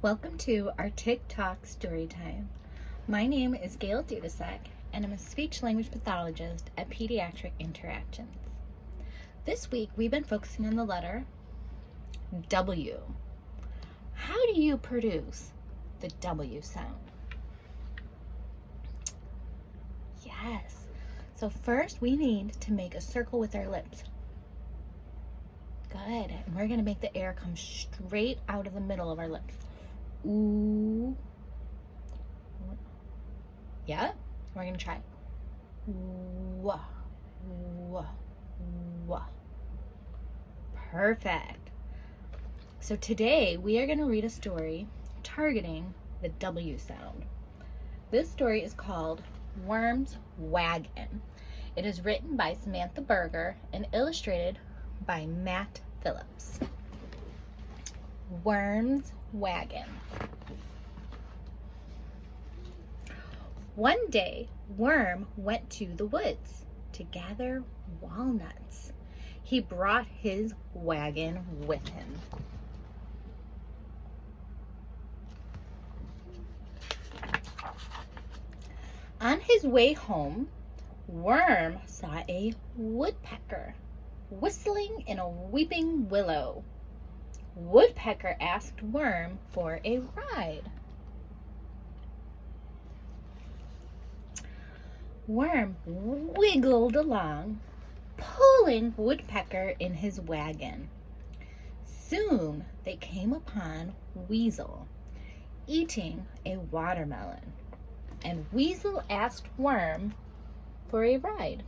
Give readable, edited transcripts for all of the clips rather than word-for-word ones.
Welcome to our TikTok story time. My name is Gail Dudasek, and I'm a speech language pathologist at Pediatric Interactions. This week, we've been focusing on the letter W. How do you produce the W sound? Yes. So first, we need to make a circle with our lips. Good. And we're going to make the air come straight out of the middle of our lips. Ooh. Yeah. We're going to try. Wah. Wah. Wah. Perfect. So today we are going to read a story targeting the W sound. This story is called Worm's Wagon. It is written by Samantha Berger and illustrated by Matt Phillips. Worm's Wagon. One day, Worm went to the woods to gather walnuts. He brought his wagon with him. On his way home, Worm saw a woodpecker whistling in a weeping willow. Woodpecker asked Worm for a ride. Worm wiggled along, pulling Woodpecker in his wagon. Soon they came upon Weasel eating a watermelon, and Weasel asked Worm for a ride.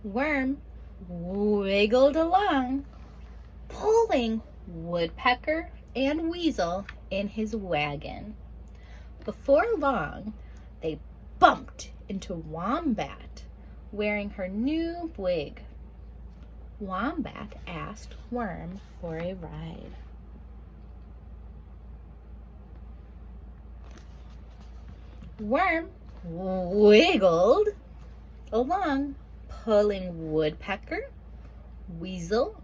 Worm wiggled along, pulling Woodpecker and Weasel in his wagon. Before long, they bumped into Wombat wearing her new wig. Wombat asked Worm for a ride. Worm wiggled along, pulling Woodpecker, Weasel,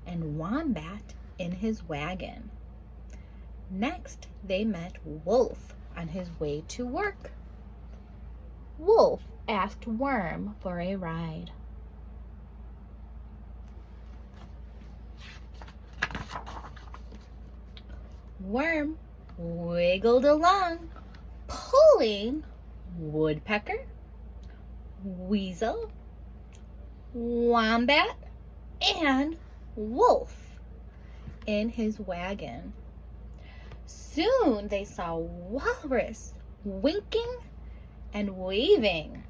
and Wombat in his wagon. Next, they met Wolf on his way to work. Wolf asked Worm for a ride. Worm wiggled along, pulling Woodpecker, Weasel, Wombat, and Wolf in his wagon. Soon they saw Walrus winking and waving.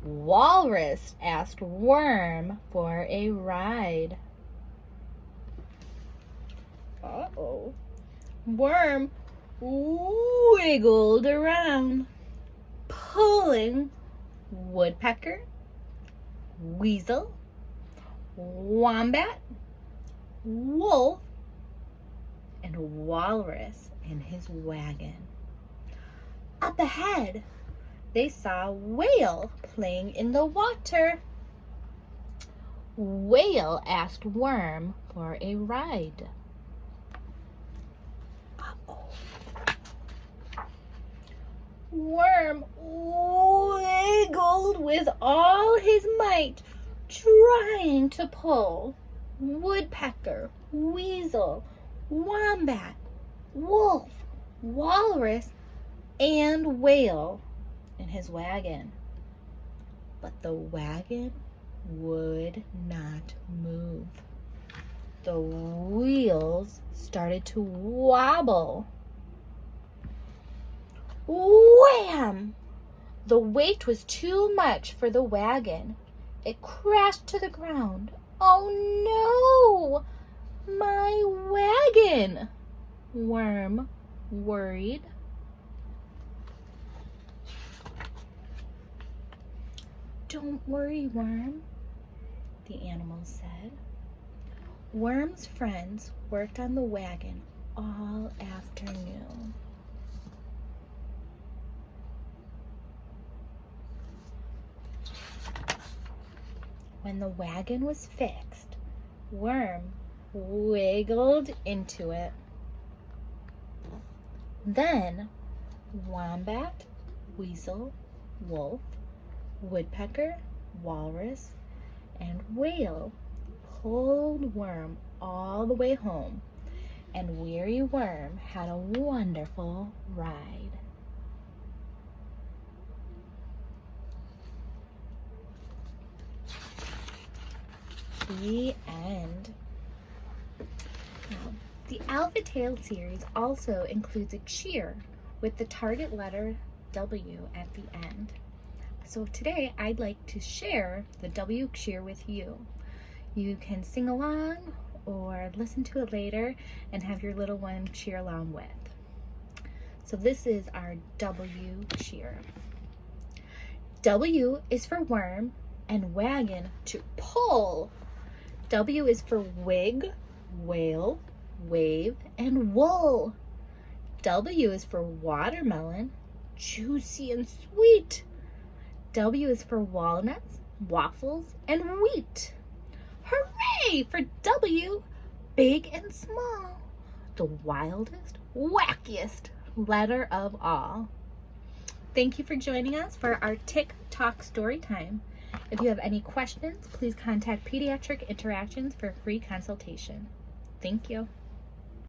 Walrus asked Worm for a ride. Uh-oh. Worm wiggled around, pulling Woodpecker, Weasel, Wombat, Wolf, and Walrus in his wagon. Up ahead, they saw Whale playing in the water. Whale asked Worm for a ride. Worm wiggled with all his might, trying to pull Woodpecker, Weasel, Wombat, Wolf, Walrus, and Whale in his wagon. But the wagon would not move. The wheels started to wobble. Wham! The weight was too much for the wagon. It crashed to the ground. Oh no! My wagon! Worm worried. Don't worry, Worm, the animal said. Worm's friends worked on the wagon all afternoon. When the wagon was fixed, Worm wiggled into it. Then Wombat, Weasel, Wolf, Woodpecker, Walrus, and Whale pulled Worm all the way home, and weary Worm had a wonderful ride. The end. Now, the Alpha Tale series also includes a cheer with the target letter W at the end. So today I'd like to share the W cheer with you. You can sing along or listen to it later and have your little one cheer along with. So this is our W cheer. W is for worm and wagon to pull. W is for wig, whale, wave, and wool. W is for watermelon, juicy and sweet. W is for walnuts, waffles, and wheat. Hooray for W, big and small, the wildest, wackiest letter of all. Thank you for joining us for our TikTok story time. If you have any questions, please contact Pediatric Interactions for a free consultation. Thank you.